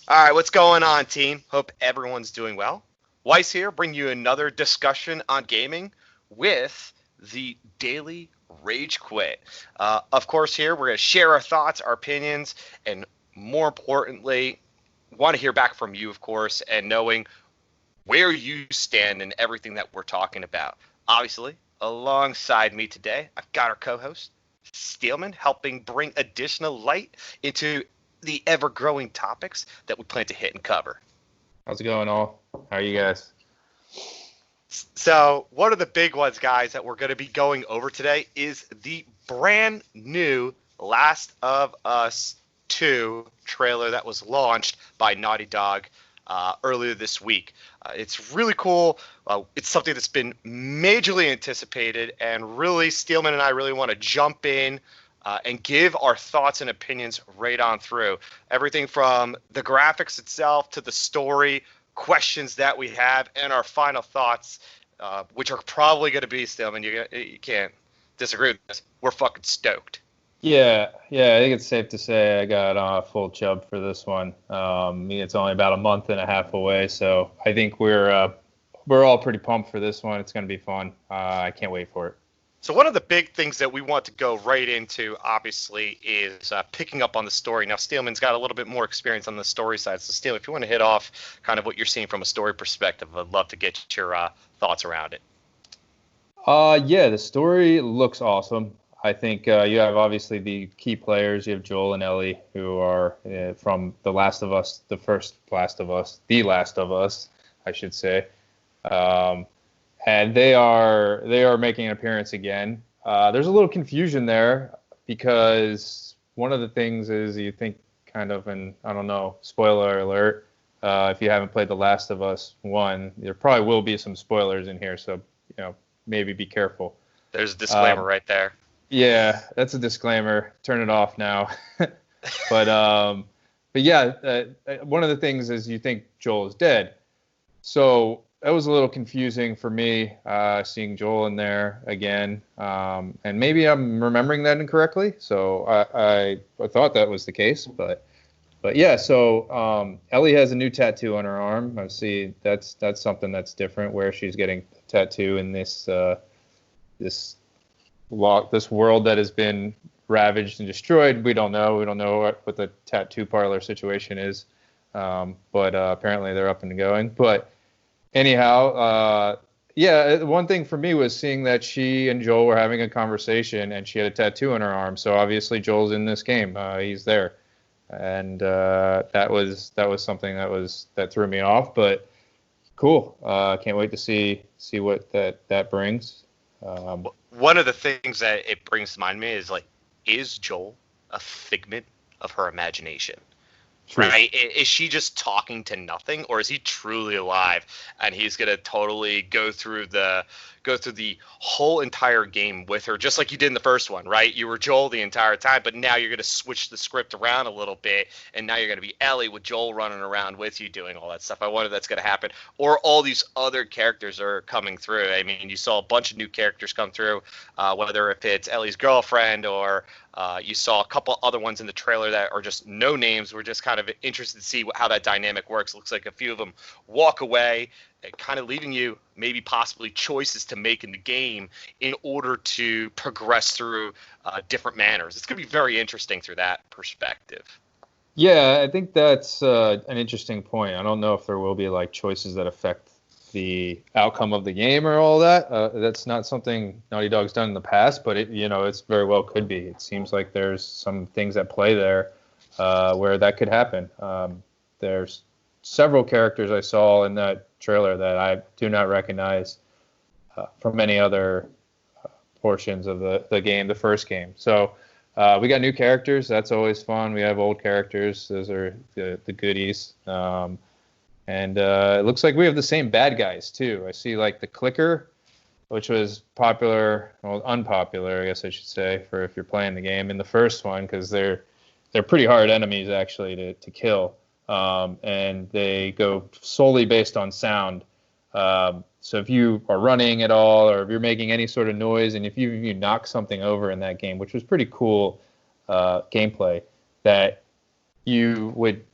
All right, what's going on, team? Hope everyone's doing well. Weiss here, bring you another discussion on gaming with the Daily Rage Quit. Of course, here we're going to share our thoughts, our opinions, and more importantly, want to hear back from you, of course, and knowing where you stand in everything that we're talking about. Obviously, alongside me today, I've got our co-host, Steelman, helping bring additional light into the ever-growing topics that we plan to hit and cover. How's it going, all? How are you guys? So one of the big ones, guys, that we're going to be going over today is the brand new Last of Us 2 trailer that was launched by Naughty Dog earlier this week. It's really cool. It's something that's been majorly anticipated, and really, Steelman and I really want to jump in and give our thoughts and opinions right on through. Everything from the graphics itself to the story, questions that we have, and our final thoughts, which are probably going to be, Steelman, you can't disagree with this. We're fucking stoked. Yeah, I think it's safe to say I got full chub for this one. It's only about a month and a half away, so I think we're all pretty pumped for this one. It's going to be fun. I can't wait for it. So one of the big things that we want to go right into, obviously, is picking up on the story. Now, Steelman's got a little bit more experience on the story side. So, Steelman, if you want to hit off kind of what you're seeing from a story perspective, I'd love to get your thoughts around it. Yeah, the story looks awesome. I think you have obviously the key players. You have Joel and Ellie, who are from The Last of Us, the first Last of Us, The Last of Us, I should say. And they are making an appearance again. There's a little confusion there because one of the things is you think kind of, and I don't know, spoiler alert, if you haven't played The Last of Us 1, there probably will be some spoilers in here, so maybe be careful. There's a disclaimer right there. Yeah, that's a disclaimer. Turn it off now. But yeah, one of the things is you think Joel is dead. So that was a little confusing for me, seeing Joel in there again. And maybe I'm remembering that incorrectly. So I thought that was the case. But yeah, so Ellie has a new tattoo on her arm. I see that's something that's different, where she's getting a tattoo in this world that has been ravaged and destroyed. We don't know what the tattoo parlor situation is, but apparently they're up and going. But anyhow, yeah, one thing for me was seeing that she and Joel were having a conversation, and she had a tattoo on her arm. So obviously Joel's in this game. He's there, and that was something that threw me off. But cool. Can't wait to see what that brings. One of the things that it brings to mind to me is Joel a figment of her imagination? True. Right? Is she just talking to nothing, or is he truly alive and he's gonna totally go through the whole entire game with her, just like you did in the first one, right? You were Joel the entire time, but now you're gonna switch the script around a little bit, and now you're gonna be Ellie with Joel running around with you doing all that stuff. I wonder if that's gonna happen, or all these other characters are coming through. I mean, you saw a bunch of new characters come through, whether if it's Ellie's girlfriend or you saw a couple other ones in the trailer that are just no names. We're just kind of interested to see how that dynamic works. Looks like a few of them walk away, kind of leaving you maybe possibly choices to make in the game in order to progress through different manners. It's going to be very interesting through that perspective. Yeah, I think that's an interesting point. I don't know if there will be choices that affect the outcome of the game or all that. That's not something Naughty Dog's done in the past, but it's very well could be. It seems like there's some things at play there where that could happen. There's several characters I saw in that trailer that I do not recognize from any other portions of the game, the first game. So we got new characters. That's always fun. We have old characters. Those are the goodies. And it looks like we have the same bad guys, too. I see, the Clicker, which was popular, well, unpopular, I guess I should say, for if you're playing the game, in the first one, because they're pretty hard enemies, actually, to kill. And they go solely based on sound. So if you are running at all, or if you're making any sort of noise, and if you knock something over in that game, which was pretty cool gameplay, that you would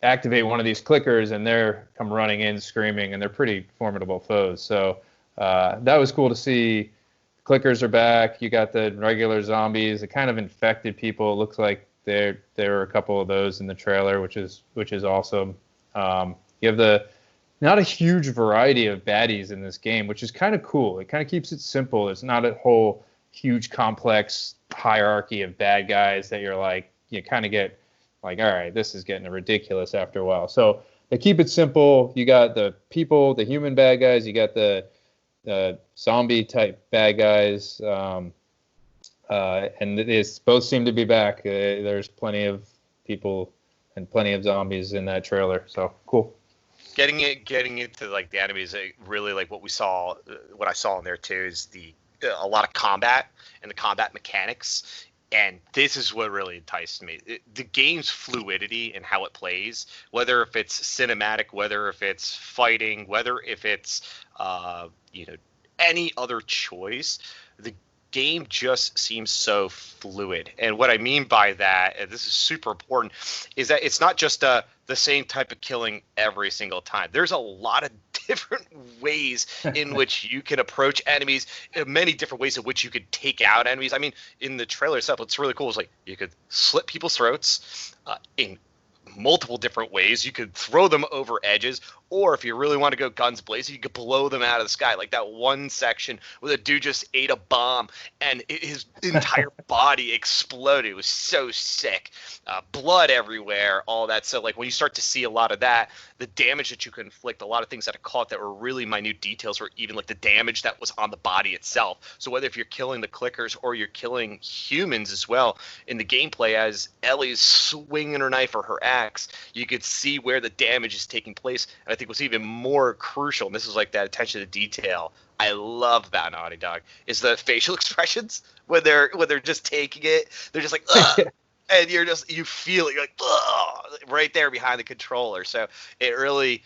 activate one of these clickers, and they're come running in screaming, and they're pretty formidable foes. So that was cool to see. Clickers are back. You got the regular zombies, the kind of infected people. It looks like there were a couple of those in the trailer, which is awesome. You have not a huge variety of baddies in this game, which is kind of cool. It kind of keeps it simple. It's not a whole huge complex hierarchy of bad guys that you're like, you kind of get like, all right, this is getting ridiculous after a while. So they keep it simple. You got the people, the human bad guys. You got the zombie type bad guys. And it's both seem to be back. There's plenty of people and plenty of zombies in that trailer. So cool. Getting into like the enemies, really like what I saw in there too is a lot of combat and the combat mechanics. And this is what really enticed me. The game's fluidity and how it plays, whether if it's cinematic, whether if it's fighting, whether if it's any other choice, the game just seems so fluid. And what I mean by that, and this is super important, is that it's not just the same type of killing every single time. There's a lot of different ways in which you can approach enemies, many different ways in which you could take out enemies. I mean, in the trailer itself, what's really cool is like you could slit people's throats in multiple different ways. You could throw them over edges, or if you really want to go guns blazing, you could blow them out of the sky. Like that one section where the dude just ate a bomb and his entire body exploded. It was so sick. Blood everywhere, all that. So like when you start to see a lot of that, the damage that you could inflict, a lot of things that I caught that were really minute details, or even like the damage that was on the body itself. So whether if you're killing the clickers or you're killing humans as well, in the gameplay as Ellie's swinging her knife or her axe, you could see where the damage is taking place. And I think what's even more crucial, and this is like that attention to detail I love about Naughty Dog, is the facial expressions when they're just taking it. They're just like, ugh. And you feel it, you're like, ugh, right there behind the controller. So it really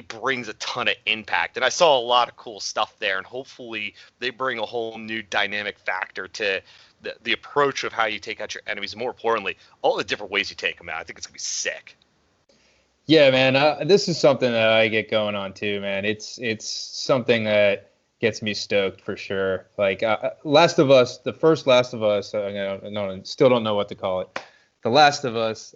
brings a ton of impact. And I saw a lot of cool stuff there, and hopefully they bring a whole new dynamic factor to the approach of how you take out your enemies. More importantly, all the different ways you take them out. I think it's gonna be sick. Yeah, man, this is something that I get going on too, man. It's something that gets me stoked for sure. Like Last of Us, the first Last of Us, still don't know what to call it. The Last of Us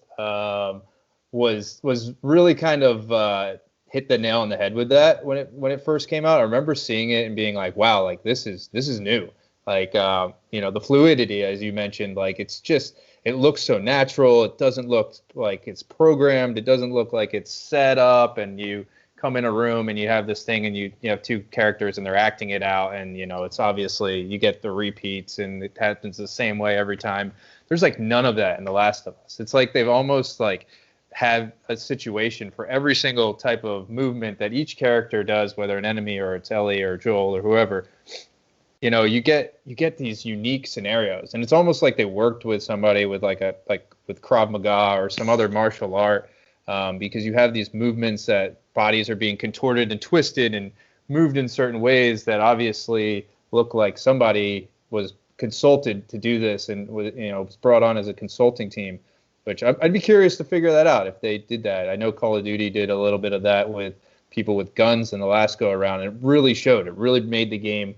was really kind of hit the nail on the head with that when it first came out. I remember seeing it and being like, wow, like this is new. Like the fluidity, as you mentioned, like it looks so natural. It doesn't look like it's programmed. It doesn't look like it's set up, and you come in a room and you have this thing and you have two characters and they're acting it out, and it's obviously you get the repeats and it happens the same way every time. There's like none of that in The Last of Us. It's like they've almost like have a situation for every single type of movement that each character does, whether an enemy or it's Ellie or Joel or whoever. You get these unique scenarios, and it's almost like they worked with somebody with with Krav Maga or some other martial art, because you have these movements that bodies are being contorted and twisted and moved in certain ways that obviously look like somebody was consulted to do this and was brought on as a consulting team. Which I'd be curious to figure that out if they did that. I know Call of Duty did a little bit of that with people with guns in the last go around, and it really showed. It really made the game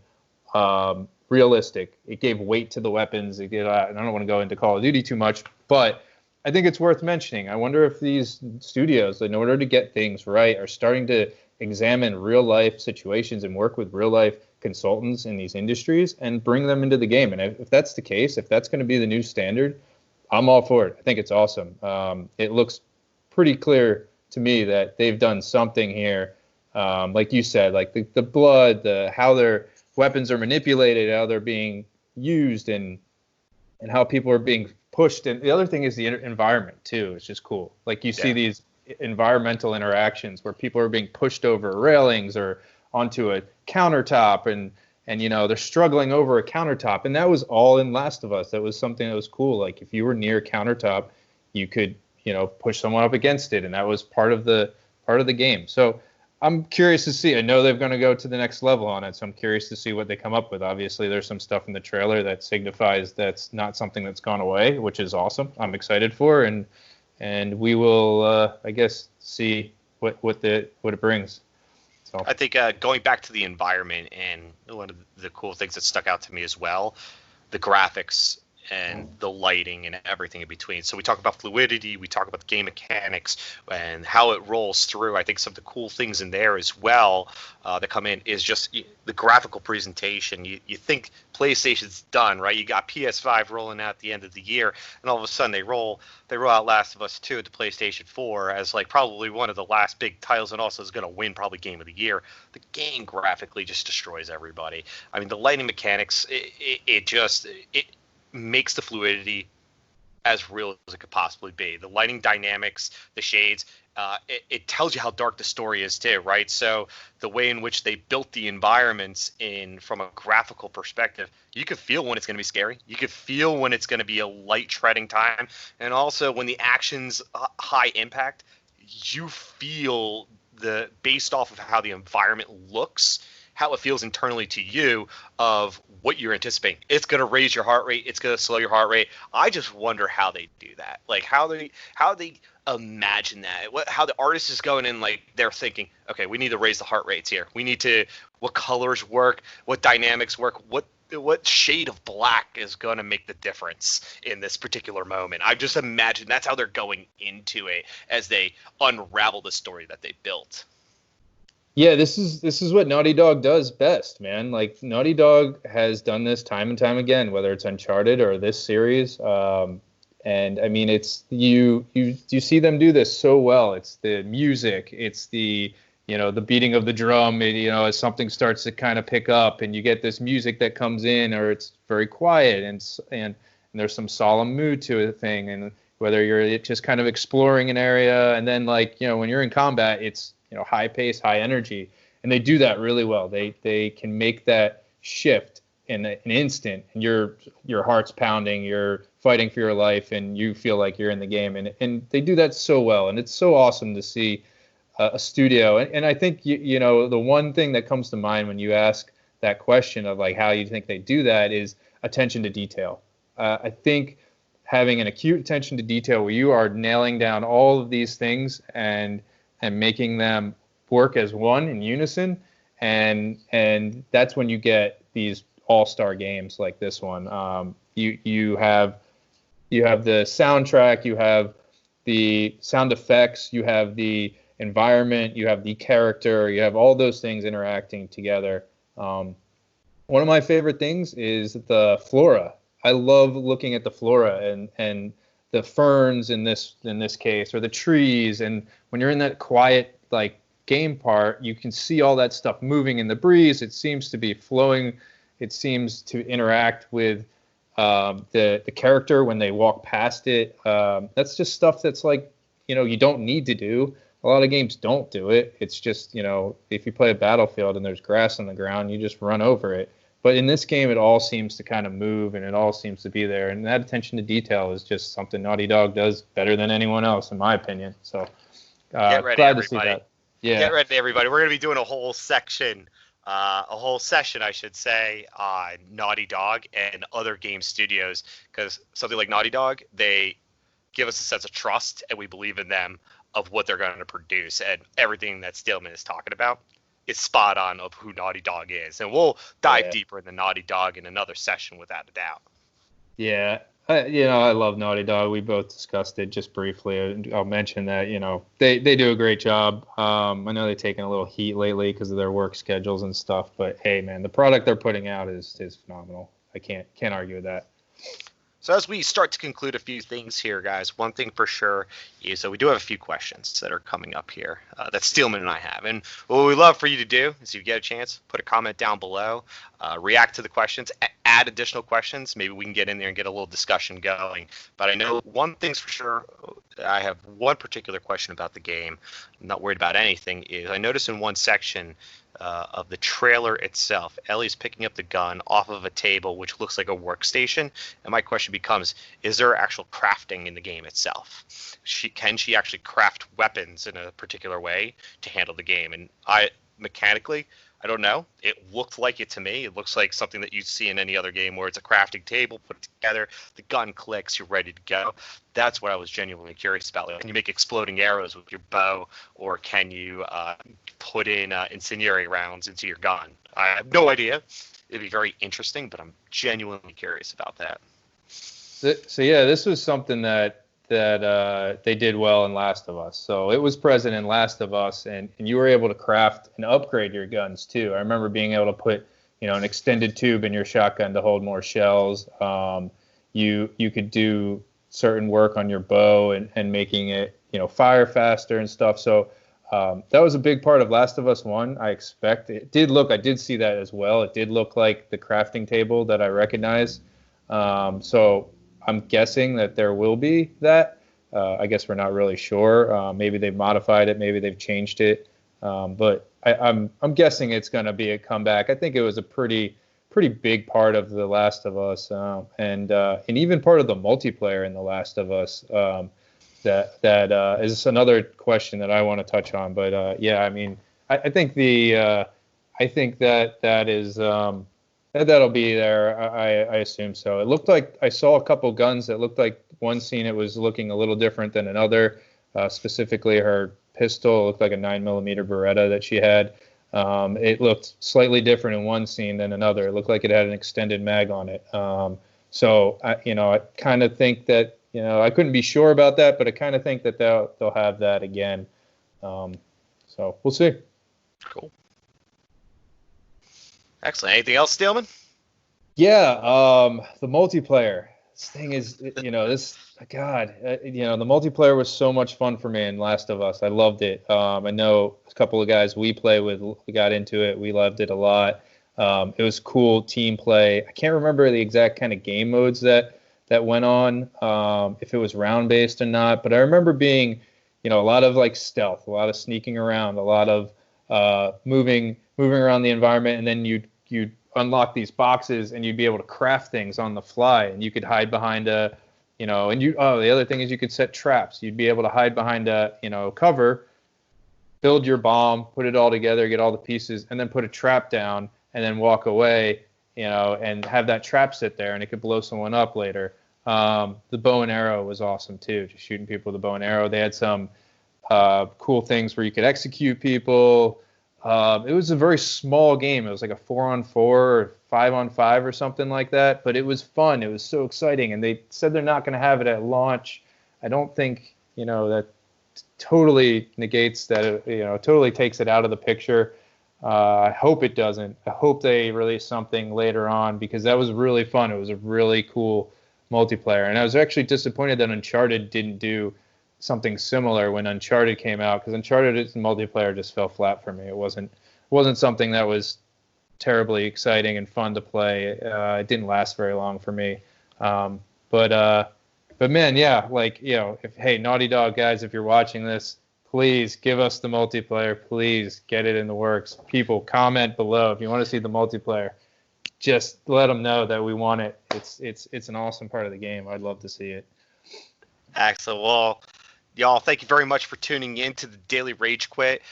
realistic. It gave weight to the weapons. And I don't want to go into Call of Duty too much, but I think it's worth mentioning. I wonder if these studios, in order to get things right, are starting to examine real life situations and work with real life consultants in these industries and bring them into the game. And if that's the case, if that's going to be the new standard, I'm all for it. I think it's awesome. It looks pretty clear to me that they've done something here. Like you said, like the blood, how their weapons are manipulated, how they're being used, and how people are being pushed. And the other thing is the environment too. It's just cool. Like you see these environmental interactions where people are being pushed over railings or onto a countertop, and they're struggling over a countertop. And that was all in Last of Us. That was something that was cool. Like if you were near a countertop, you could push someone up against it, and that was part of the game. So I'm curious to see. I know they're going to go to the next level on it, so I'm curious to see what they come up with. Obviously, there's some stuff in the trailer that signifies that's not something that's gone away, which is awesome. I'm excited for, and and we will, I guess, see what it brings. So I think going back to the environment, and one of the cool things that stuck out to me as well, the graphics and the lighting and everything in between. So we talk about fluidity, we talk about the game mechanics and how it rolls through. I think some of the cool things in there as well that come in is just the graphical presentation. You think PlayStation's done, right? You got PS5 rolling out at the end of the year, and all of a sudden they roll out Last of Us 2 at the PlayStation 4 as like probably one of the last big titles, and also is going to win probably Game of the Year. The game graphically just destroys everybody. I mean, the lighting mechanics, it makes the fluidity as real as it could possibly be. The lighting dynamics, the shades, it tells you how dark the story is too, right? So the way in which they built the environments from a graphical perspective, you could feel when it's going to be scary. You could feel when it's going to be a light treading time. And also when the action's high impact, you feel based off of how the environment looks, how it feels internally to you of what you're anticipating. It's going to raise your heart rate. It's going to slow your heart rate. I just wonder how they do that. Like how they imagine that. How the artist is going in, like they're thinking, okay, we need to raise the heart rates here. We need to, what colors work, what dynamics work, what shade of black is going to make the difference in this particular moment. I just imagine that's how they're going into it as they unravel the story that they built. Yeah, this is what Naughty Dog does best, man. Like Naughty Dog has done this time and time again, whether it's Uncharted or this series. And I mean, it's you see them do this so well. It's the music, it's the the beating of the drum. As something starts to kind of pick up, and you get this music that comes in, or it's very quiet, and there's some solemn mood to a thing, and whether you're just kind of exploring an area, and then like when you're in combat, it's high pace, high energy, and they do that really well. They can make that shift in an instant, and your heart's pounding, you're fighting for your life, and you feel like you're in the game, and they do that so well, and it's so awesome to see a studio. And I think the one thing that comes to mind when you ask that question of like how you think they do that is attention to detail. I think having an acute attention to detail where you are nailing down all of these things and making them work as one in unison, and that's when you get these all-star games like this one. You have the soundtrack, you have the sound effects, you have the environment, you have the character, you have all those things interacting together. One of my favorite things is the flora. I love looking at the flora and the ferns in this case, or the trees, and when you're in that quiet like game part, you can see all that stuff moving in the breeze. It seems to be flowing. It seems to interact with the character when they walk past it. That's just stuff that's like you don't need to do. A lot of games don't do it. It's just if you play a Battlefield and there's grass on the ground, you just run over it. But in this game, it all seems to kind of move, and it all seems to be there. And that attention to detail is just something Naughty Dog does better than anyone else, in my opinion. So get ready, glad everybody. To see that. Yeah. Get ready, everybody. We're going to be doing a whole session, I should say, on Naughty Dog and other game studios, because something like Naughty Dog, they give us a sense of trust, and we believe in them of what they're going to produce, and everything that Steelman is talking about is spot on of who Naughty Dog is. And we'll dive deeper into Naughty Dog in another session without a doubt. Yeah. I love Naughty Dog. We both discussed it just briefly. I'll mention that, they do a great job. I know they've taken a little heat lately because of their work schedules and stuff, but hey, man, the product they're putting out is phenomenal. I can't argue with that. So as we start to conclude a few things here, guys, one thing for sure is that we do have a few questions that are coming up here that Steelman and I have. And what we love for you to do is if you get a chance, put a comment down below, react to the questions, add additional questions. Maybe we can get in there and get a little discussion going. But I know one thing's for sure. I have one particular question about the game. I'm not worried about anything. Is I noticed in one section of the trailer itself, Ellie's picking up the gun off of a table, which looks like a workstation. And my question becomes, is there actual crafting in the game itself? Can she actually craft weapons in a particular way to handle the game? And mechanically, I don't know. It looked like it to me. It looks like something that you'd see in any other game where it's a crafting table, put it together, the gun clicks, you're ready to go. That's what I was genuinely curious about. Like, can you make exploding arrows with your bow, or can you put in incendiary rounds into your gun? I have no idea. It'd be very interesting, but I'm genuinely curious about that. So yeah, this was something that they did well in Last of Us. So it was present in Last of Us, and you were able to craft and upgrade your guns too. I remember being able to put, an extended tube in your shotgun to hold more shells. You could do certain work on your bow and making it, fire faster and stuff. So that was a big part of Last of Us 1. I expect I did see that as well. It did look like the crafting table that I recognize. So I'm guessing that there will be that. I guess we're not really sure. Maybe they've modified it. Maybe they've changed it. But I'm guessing it's going to be a comeback. I think it was a pretty big part of The Last of Us, and even part of the multiplayer in The Last of Us. That is another question that I want to touch on. But yeah, I mean, I think that is. That'll be there. I assume so. It looked like I saw a couple guns that looked like one scene it was looking a little different than another. Specifically, her pistol looked like a 9mm Beretta that she had. It looked slightly different in one scene than another. It looked like it had an extended mag on it. So I kind of think that I couldn't be sure about that, but I kind of think that they'll have that again. So we'll see. Cool. Excellent. Anything else, Steelman? Yeah, the multiplayer. This thing is, the multiplayer was so much fun for me in Last of Us. I loved it. I know a couple of guys we play with, we got into it. We loved it a lot. It was cool team play. I can't remember the exact kind of game modes that went on, if it was round based or not. But I remember being, a lot of like stealth, a lot of sneaking around, a lot of moving around the environment, and then you'd unlock these boxes and you'd be able to craft things on the fly, and you could hide behind the other thing is you could set traps. You'd be able to hide behind cover, build your bomb, put it all together, get all the pieces, and then put a trap down and then walk away, and have that trap sit there and it could blow someone up later. The bow and arrow was awesome too, just shooting people with a bow and arrow. They had some cool things where you could execute people. It was a very small game. It was like a 4-on-4 or 5-on-5 or something like that. But it was fun. It was so exciting. And they said they're not going to have it at launch. I don't think, that totally negates that, totally takes it out of the picture. I hope it doesn't. I hope they release something later on, because that was really fun. It was a really cool multiplayer. And I was actually disappointed that Uncharted didn't do something similar when Uncharted came out, because Uncharted's multiplayer just fell flat for me. It wasn't something that was terribly exciting and fun to play. It didn't last very long for me. But man, yeah, hey, Naughty Dog guys, if you're watching this, please give us the multiplayer. Please get it in the works. People, comment below if you want to see the multiplayer. Just let them know that we want it. It's an awesome part of the game. I'd love to see it. Excellent. Well, y'all, thank you very much for tuning in to the Daily Rage Quit.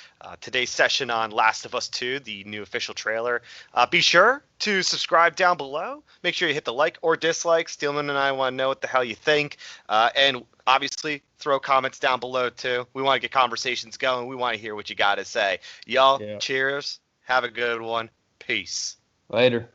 Today's session on Last of Us 2, the new official trailer. Be sure to subscribe down below. Make sure you hit the like or dislike. Steelman and I want to know what the hell you think. And obviously, throw comments down below, too. We want to get conversations going. We want to hear what you got to say. Y'all, Cheers. Have a good one. Peace. Later.